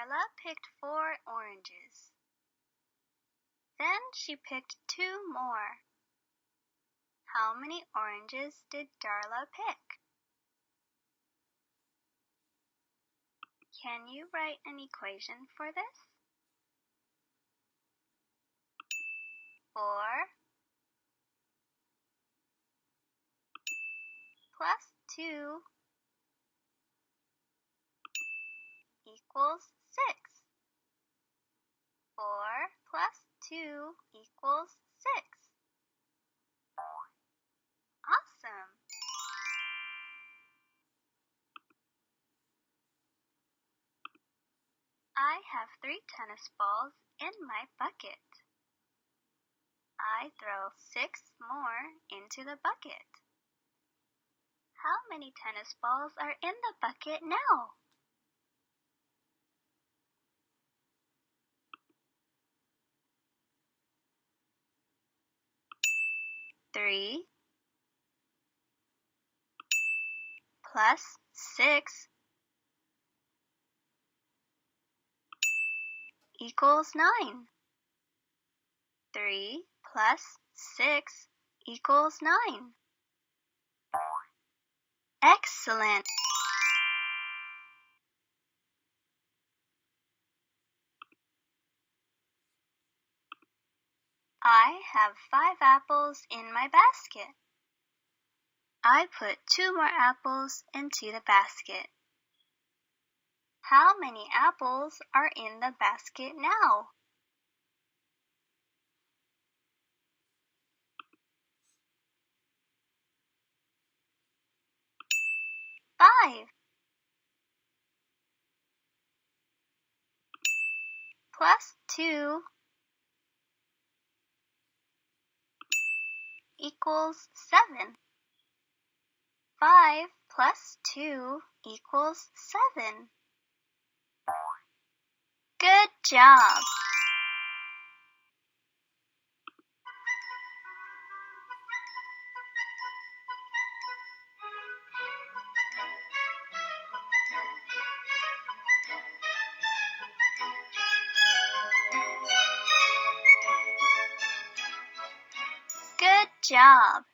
Darla picked 4 oranges. Then she picked 2 more. How many oranges did Darla pick? Can you write an equation for this? 4 plus 2 equals 6. 4 plus 2 equals 6. Awesome! I have 3 tennis balls in my bucket. I throw 6 more into the bucket. How many tennis balls are in the bucket now? 3 plus 6 equals 9. 3 plus 6 equals 9. Excellent! I have 5 apples in my basket. I put 2 more apples into the basket. How many apples are in the basket now? 5 plus 2 equals 7. 5 plus 2 equals 7. Good job! Good job!